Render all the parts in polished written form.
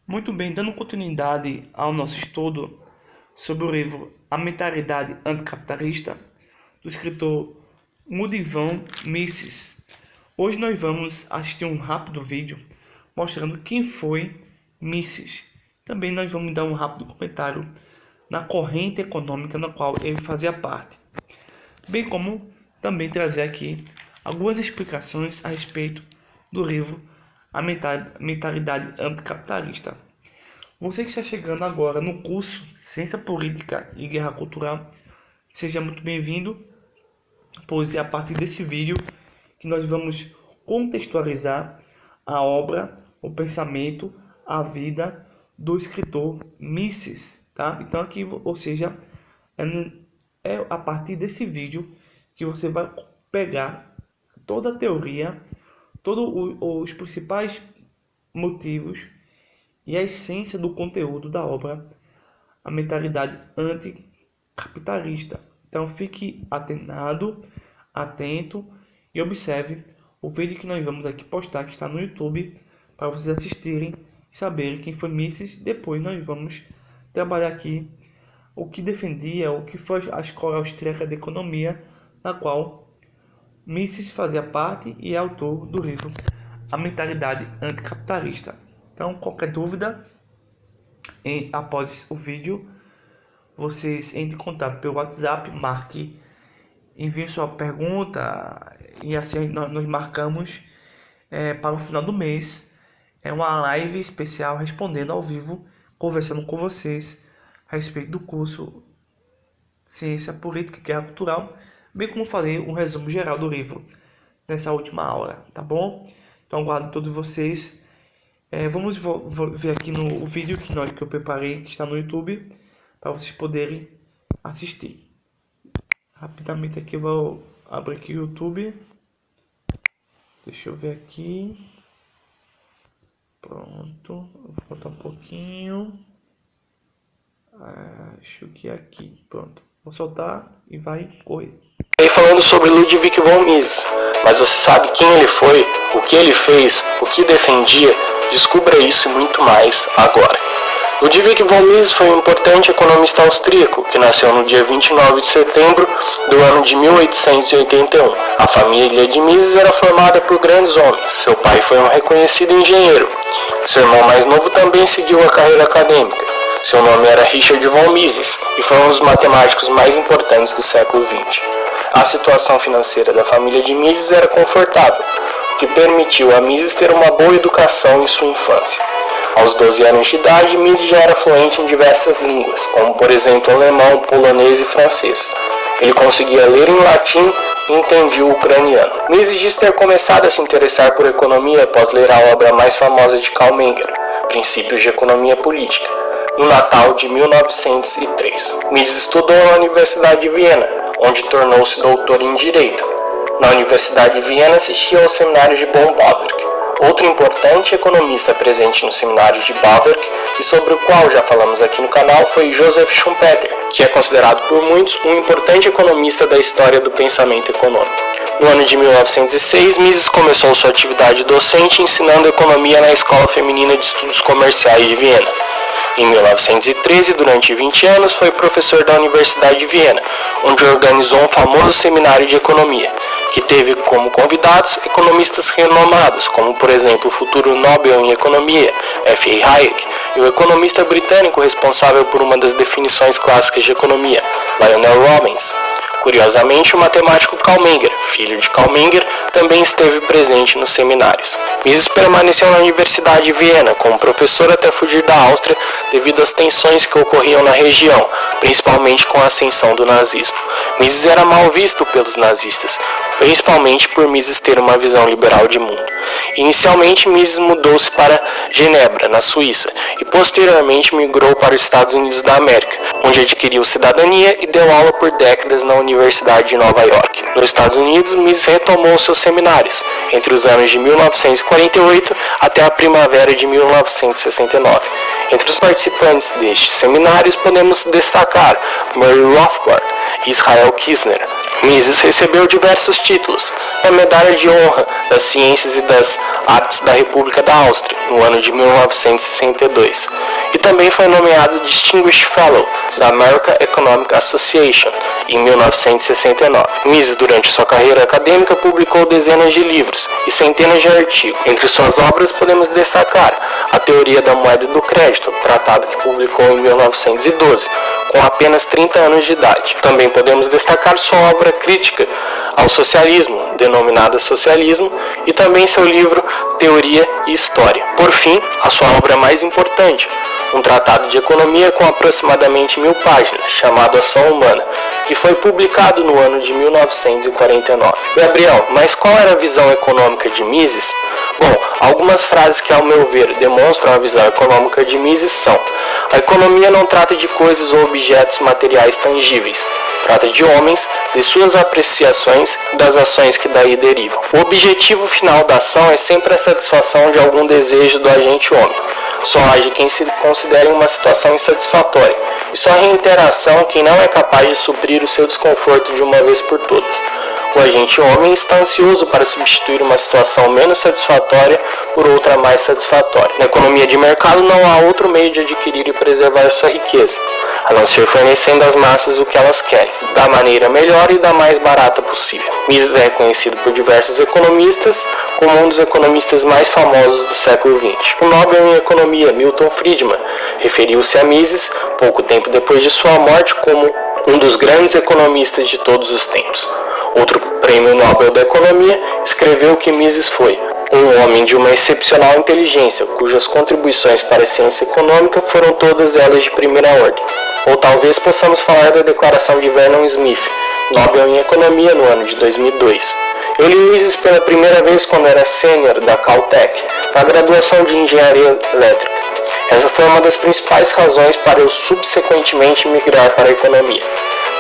Muito bem, dando continuidade ao nosso estudo sobre o livro A Mentalidade Anticapitalista, do escritor Ludwig Mises. Hoje nós vamos assistir um rápido vídeo mostrando quem foi Mises. Também nós vamos dar um rápido comentário na corrente econômica na qual ele fazia parte, bem como também trazer aqui algumas explicações a respeito do livro A Mentalidade Anticapitalista. Você que está chegando agora no curso Ciência Política e Guerra Cultural, seja muito bem-vindo, pois é a partir desse vídeo que nós vamos contextualizar a obra, o pensamento, a vida do escritor Mises, tá? Então aqui, ou seja, é a partir desse vídeo que você vai pegar toda a teoria, todos os principais motivos e a essência do conteúdo da obra A Mentalidade Anticapitalista. Então fique atento e observe o vídeo que nós vamos aqui postar, que está no YouTube, para vocês assistirem e saberem quem foi Mises. Depois nós vamos trabalhar aqui o que defendia, o que foi a escola austríaca de economia, na qual Mises fazia parte e é autor do livro A Mentalidade Anticapitalista. Então, qualquer dúvida, após o vídeo, vocês entrem em contato pelo WhatsApp, enviem sua pergunta e assim nós marcamos para o final do mês uma live especial respondendo ao vivo, conversando com vocês a respeito do curso Ciência Política e Guerra Cultural, bem como falei um resumo geral do livro nessa última aula, tá bom? Então aguardo todos vocês. Vamos ver aqui no vídeo que eu preparei, que está no YouTube, para vocês poderem assistir. Rapidamente aqui eu vou abrir aqui o YouTube. Deixa eu ver aqui. Pronto, vou voltar um pouquinho. Acho que é aqui. Pronto, vou soltar e vai correr. Falando sobre Ludwig von Mises, mas você sabe quem ele foi, o que ele fez, o que defendia? Descubra isso e muito mais agora. Ludwig von Mises foi um importante economista austríaco que nasceu no dia 29 de setembro do ano de 1881. A família de Mises era formada por grandes homens. Seu pai foi um reconhecido engenheiro. Seu irmão mais novo também seguiu a carreira acadêmica. Seu nome era Richard von Mises e foi um dos matemáticos mais importantes do século XX. A situação financeira da família de Mises era confortável, o que permitiu a Mises ter uma boa educação em sua infância. Aos 12 anos de idade, Mises já era fluente em diversas línguas, como por exemplo alemão, polonês e francês. Ele conseguia ler em latim e entendia o ucraniano. Mises diz ter começado a se interessar por economia após ler a obra mais famosa de Karl Menger, Princípios de Economia Política, no Natal de 1903. Mises estudou na Universidade de Viena, onde tornou-se doutor em Direito. Na Universidade de Viena assistia aos seminários de von Bauwerk. Outro importante economista presente no seminário de Bauwerk, e sobre o qual já falamos aqui no canal, foi Joseph Schumpeter, que é considerado por muitos um importante economista da história do pensamento econômico. No ano de 1906, Mises começou sua atividade docente ensinando economia na Escola Feminina de Estudos Comerciais de Viena. Em 1913, durante 20 anos, foi professor da Universidade de Viena, onde organizou um famoso seminário de economia, que teve como convidados economistas renomados, como por exemplo o futuro Nobel em Economia, F.A. Hayek, e o economista britânico responsável por uma das definições clássicas de economia, Lionel Robbins. Curiosamente, o matemático Karl Menger, filho de Karl Menger, também esteve presente nos seminários. Mises permaneceu na Universidade de Viena como professor até fugir da Áustria devido às tensões que ocorriam na região, principalmente com a ascensão do nazismo. Mises era mal visto pelos nazistas, principalmente por Mises ter uma visão liberal de mundo. Inicialmente, Mises mudou-se para Genebra, na Suíça, e posteriormente migrou para os Estados Unidos da América, onde adquiriu cidadania e deu aula por décadas na Universidade de Nova York. Nos Estados Unidos, Mises retomou seus seminários entre os anos de 1948 até a primavera de 1969. Entre os participantes destes seminários podemos destacar Murray Rothbard e Israel Kirzner. Mises recebeu diversos títulos, a Medalha de Honra das Ciências e das Artes da República da Áustria, no ano de 1962, e também foi nomeado Distinguished Fellow da American Economic Association em 1969. Mises, durante sua carreira acadêmica, publicou dezenas de livros e centenas de artigos. Entre suas obras podemos destacar A Teoria da Moeda e do Crédito, tratado que publicou em 1912, com apenas 30 anos de idade. Também podemos destacar sua obra crítica ao socialismo, denominada Socialismo, e também seu livro Teoria e História. Por fim, a sua obra mais importante, um tratado de economia com aproximadamente 1000 páginas, chamado Ação Humana, que foi publicado no ano de 1949. Gabriel, mas qual era a visão econômica de Mises? Bom, algumas frases que, ao meu ver, demonstram a visão econômica de Mises são: a economia não trata de coisas ou objetos materiais tangíveis, trata de homens, de suas apreciações e das ações que daí derivam. O objetivo final da ação é sempre a satisfação de algum desejo do agente homem. Só age quem se considera em uma situação insatisfatória, e só reitera a ação quem não é capaz de suprir o seu desconforto de uma vez por todas. O agente homem está ansioso para substituir uma situação menos satisfatória por outra mais satisfatória. Na economia de mercado não há outro meio de adquirir e preservar sua riqueza, a não ser fornecendo às massas o que elas querem, da maneira melhor e da mais barata possível. Mises é reconhecido por diversos economistas como um dos economistas mais famosos do século XX. O Nobel em Economia, Milton Friedman, referiu-se a Mises, pouco tempo depois de sua morte, como um dos grandes economistas de todos os tempos. Outro prêmio Nobel da Economia escreveu que Mises foi um homem de uma excepcional inteligência, cujas contribuições para a ciência econômica foram todas elas de primeira ordem. Ou talvez possamos falar da declaração de Vernon Smith, Nobel em Economia, no ano de 2002. Eu li Mises pela primeira vez quando era sênior da Caltech, na graduação de Engenharia Elétrica. Essa foi uma das principais razões para eu subsequentemente migrar para a economia.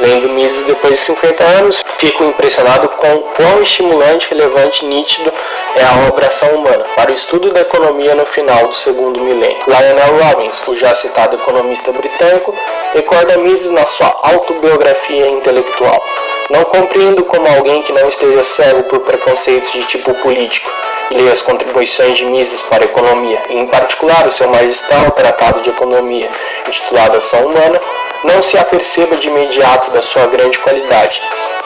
Lendo Mises depois de 50 anos, fico impressionado com quão estimulante, relevante e nítido é a obra Ação Humana para o estudo da economia no final do segundo milênio. Lionel Robbins, o já citado economista britânico, recorda Mises na sua autobiografia intelectual. Não compreendo como alguém que não esteja cego por preconceitos de tipo político e leia as contribuições de Mises para a economia, e em particular o seu magistral Tratado de Economia, intitulado Ação Humana, não se aperceba de imediato da sua grande qualidade,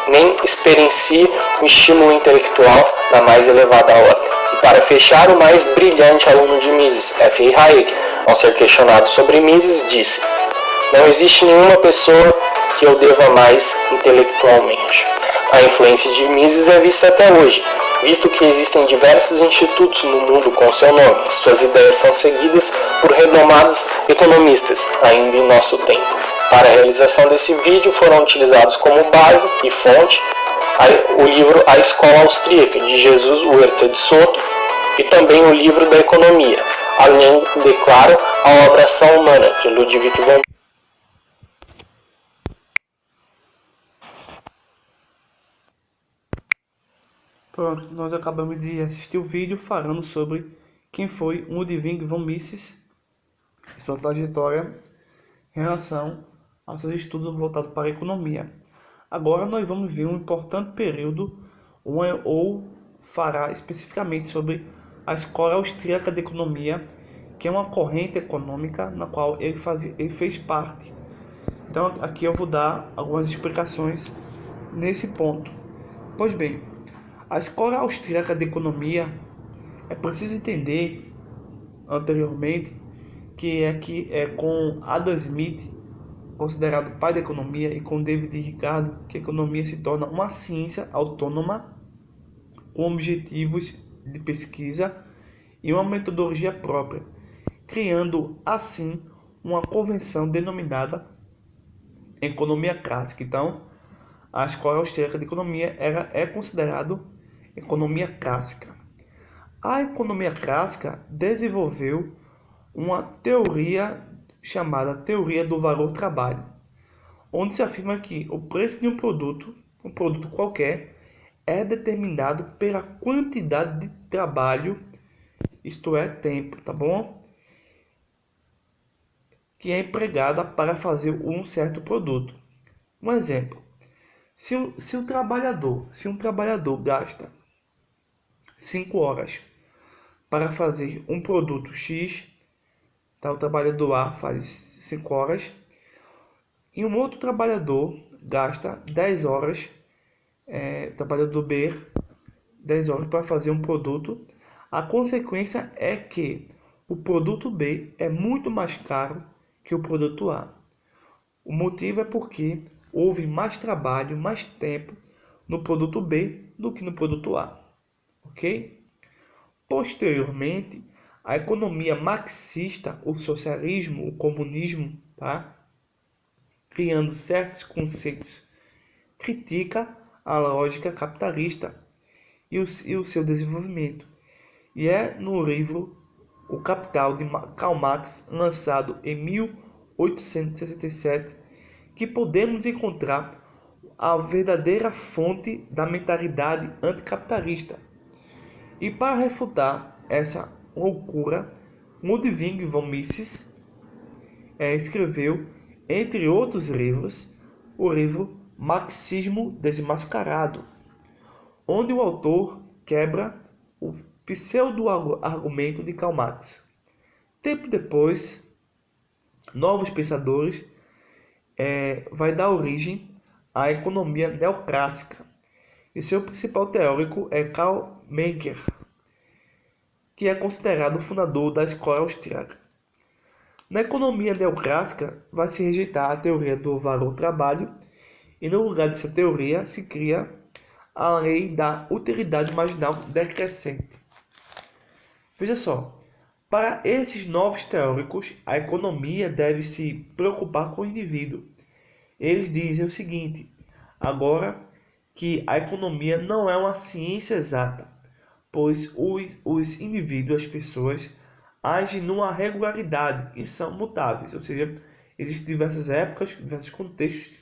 nem experiencie um estímulo intelectual da mais elevada ordem. E para fechar, o mais brilhante aluno de Mises, F. Hayek, ao ser questionado sobre Mises, disse: não existe nenhuma pessoa que eu deva mais intelectualmente. A influência de Mises é vista até hoje, visto que existem diversos institutos no mundo com seu nome. Suas ideias são seguidas por renomados economistas, ainda em nosso tempo. Para a realização desse vídeo foram utilizados como base e fonte o livro A Escola Austríaca, de Jesus Huerta de Soto, e também o livro da Economia, além de, claro, a obra Ação Humana, de Ludwig von. Pronto, nós acabamos de assistir o vídeo falando sobre quem foi Ludwig von Mises e sua trajetória em relação aos seus estudos voltados para a economia. Agora nós vamos ver um importante período ou fará especificamente sobre a Escola Austríaca de Economia, que é uma corrente econômica na qual ele fez parte. Então aqui eu vou dar algumas explicações nesse ponto. Pois bem, a Escola Austríaca de Economia, é preciso entender anteriormente que é com Adam Smith, considerado pai da economia, e com David Ricardo, que a economia se torna uma ciência autônoma com objetivos de pesquisa e uma metodologia própria, criando assim uma convenção denominada economia clássica. Então, a Escola Austríaca de Economia é considerado economia clássica. A economia clássica desenvolveu uma teoria chamada teoria do valor-trabalho, onde se afirma que o preço de um produto qualquer, é determinado pela quantidade de trabalho, isto é, tempo, tá bom? que é empregada para fazer um certo produto. Um exemplo, se um trabalhador gasta 5 horas para fazer um produto X, tá? O trabalhador A faz 5 horas, e um outro trabalhador gasta 10 horas, trabalhador B, 10 horas para fazer um produto. A consequência é que o produto B é muito mais caro que o produto A. O motivo é porque houve mais trabalho, mais tempo no produto B do que no produto A, ok? Posteriormente, a economia marxista, o socialismo, o comunismo, tá? Criando certos conceitos, critica a lógica capitalista e o seu desenvolvimento. E é no livro O Capital, de Karl Marx, lançado em 1867, que podemos encontrar a verdadeira fonte da mentalidade anticapitalista. E para refutar essa loucura, Ludwig von Mises escreveu, entre outros livros, o livro Marxismo Desmascarado, onde o autor quebra o pseudo-argumento de Karl Marx. Tempo depois, novos pensadores vai dar origem à economia neoclássica, e seu principal teórico é Karl Menger, que é considerado o fundador da escola austríaca. Na economia neoclássica, vai se rejeitar a teoria do valor-trabalho, e no lugar dessa teoria se cria a lei da utilidade marginal decrescente. Veja só, para esses novos teóricos, a economia deve se preocupar com o indivíduo. Eles dizem o seguinte: agora que a economia não é uma ciência exata, pois os indivíduos, as pessoas, agem numa regularidade e são mutáveis, ou seja, existem diversas épocas, diversos contextos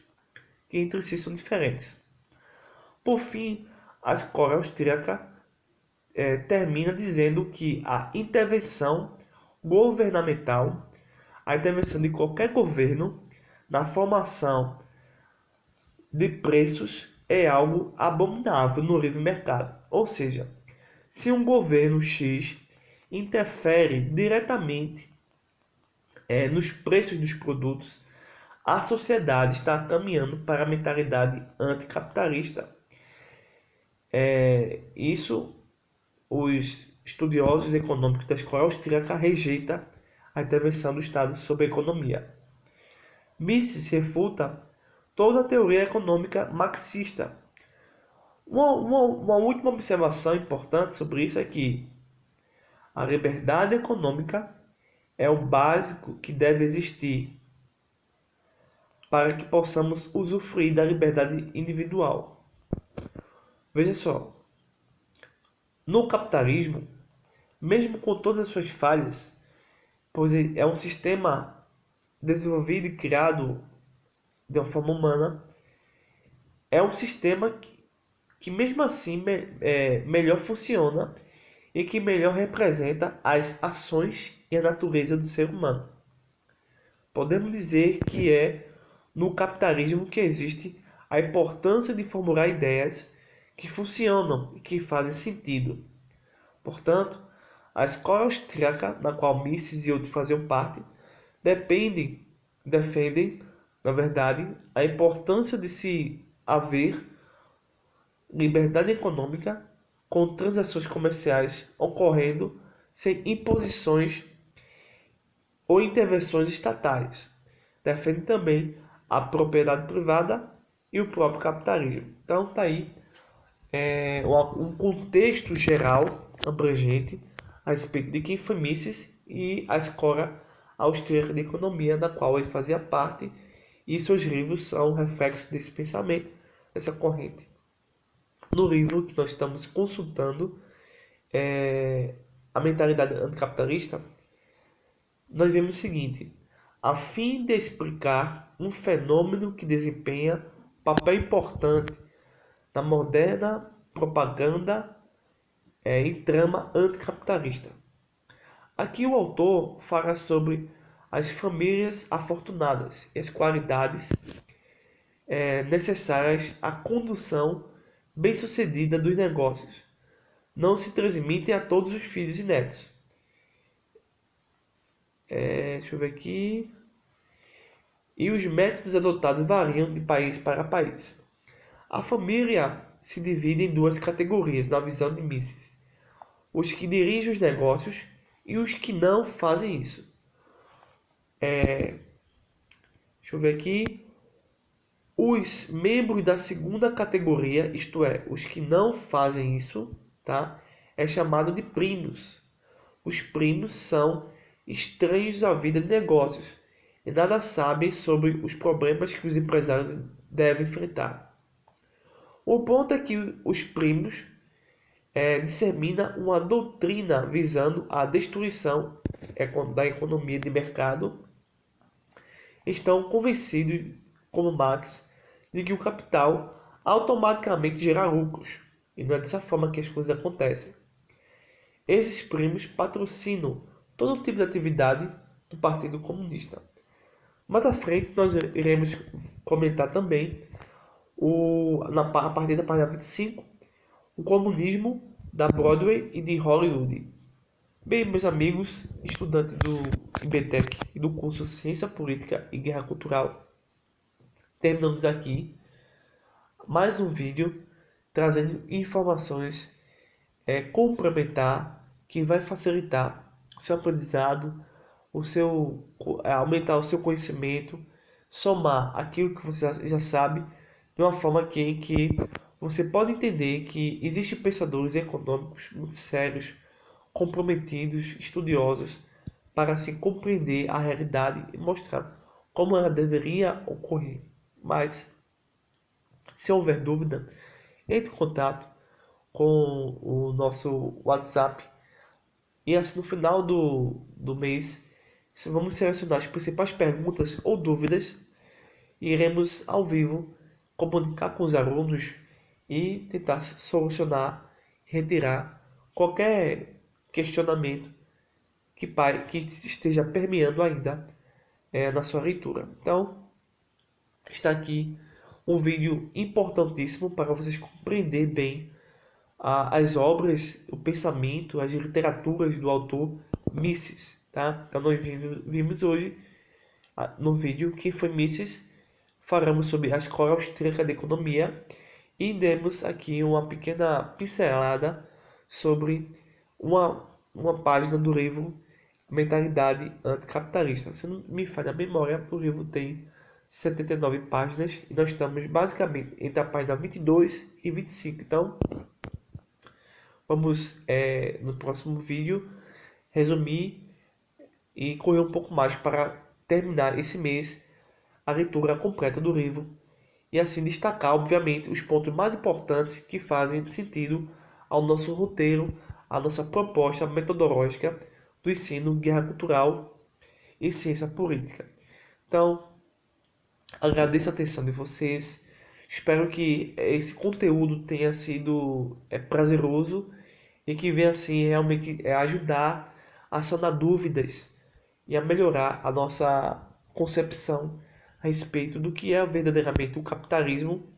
que entre si são diferentes. Por fim, a escola austríaca termina dizendo que a intervenção governamental, a intervenção de qualquer governo na formação de preços é algo abominável no livre mercado. Ou seja, se um governo X interfere diretamente nos preços dos produtos, a sociedade está caminhando para a mentalidade anticapitalista. Isso os estudiosos econômicos da escola austríaca rejeitam a intervenção do Estado sobre a economia. Mises refuta toda a teoria econômica marxista. Uma última observação importante sobre isso é que a liberdade econômica é o básico que deve existir para que possamos usufruir da liberdade individual. Veja só, no capitalismo, mesmo com todas as suas falhas, pois é um sistema desenvolvido e criado de uma forma humana, é um sistema que mesmo assim melhor funciona e que melhor representa as ações e a natureza do ser humano. Podemos dizer que é no capitalismo que existe a importância de formular ideias que funcionam e que fazem sentido. Portanto, a escola austríaca, na qual Mises e outros faziam parte, defendem, na verdade, a importância de se haver liberdade econômica com transações comerciais ocorrendo sem imposições ou intervenções estatais. Defende também a propriedade privada e o próprio capitalismo. Então está aí um contexto geral, abrangente, a respeito de quem foi Mises e a escola austríaca de economia da qual ele fazia parte, e seus livros são reflexos desse pensamento, dessa corrente. No livro que nós estamos consultando, A Mentalidade Anticapitalista, nós vemos o seguinte: a fim de explicar um fenômeno que desempenha papel importante na moderna propaganda e trama anticapitalista. Aqui o autor fala sobre as famílias afortunadas e as qualidades necessárias à condução bem-sucedida dos negócios não se transmitem a todos os filhos e netos. Deixa eu ver aqui. E os métodos adotados variam de país para país. A família se divide em duas categorias na visão de Mises: os que dirigem os negócios e os que não fazem isso. Deixa eu ver aqui. Os membros da segunda categoria, isto é, os que não fazem isso, tá? É chamado de primos. Os primos são estranhos à vida de negócios e nada sabem sobre os problemas que os empresários devem enfrentar. O ponto é que os primos disseminam uma doutrina visando a destruição da economia de mercado. Estão convencidos, como Marx, de que o capital automaticamente gera lucros, e não é dessa forma que as coisas acontecem. Esses primos patrocinam todo tipo de atividade do Partido Comunista. Mais à frente nós iremos comentar também, a partir da página 25, o comunismo da Broadway e de Hollywood. Bem, meus amigos, estudantes do IBTEC e do curso Ciência Política e Guerra Cultural, terminamos aqui mais um vídeo trazendo informações complementar que vai facilitar o seu aprendizado, aumentar o seu conhecimento, somar aquilo que você já sabe, de uma forma que você pode entender que existem pensadores econômicos muito sérios, comprometidos, estudiosos, para assim compreender a realidade e mostrar como ela deveria ocorrer. Mas, se houver dúvida, entre em contato com o nosso WhatsApp e assim no final do mês vamos selecionar as principais perguntas ou dúvidas e iremos ao vivo comunicar com os alunos e tentar solucionar, retirar qualquer questionamento que esteja permeando ainda na sua leitura. Então, está aqui um vídeo importantíssimo para vocês compreenderem bem as obras, o pensamento, as literaturas do autor Mises, tá? Então nós vimos hoje no vídeo que foi Mises, falamos sobre a Escola Austríaca de Economia e demos aqui uma pequena pincelada sobre uma página do livro Mentalidade Anticapitalista. Se não me falha a memória, o livro tem 79 páginas e nós estamos basicamente entre a página 22 e 25. Então, vamos no próximo vídeo resumir e correr um pouco mais para terminar esse mês a leitura completa do livro e assim destacar, obviamente, os pontos mais importantes que fazem sentido ao nosso roteiro, à nossa proposta metodológica do ensino Guerra Cultural e Ciência Política. Então, agradeço a atenção de vocês. Espero que esse conteúdo tenha sido prazeroso e que venha assim realmente ajudar a sanar dúvidas e a melhorar a nossa concepção a respeito do que é verdadeiramente o capitalismo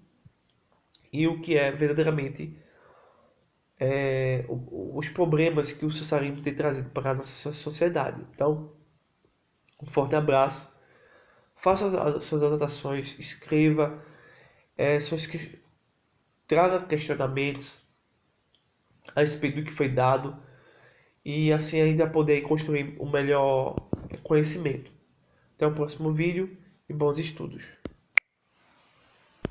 e o que é verdadeiramente os problemas que o socialismo tem trazido para a nossa sociedade. Então, um forte abraço, faça as suas anotações, escreva, traga questionamentos a respeito do que foi dado e assim ainda poder construir um melhor conhecimento. Até o próximo vídeo e bons estudos.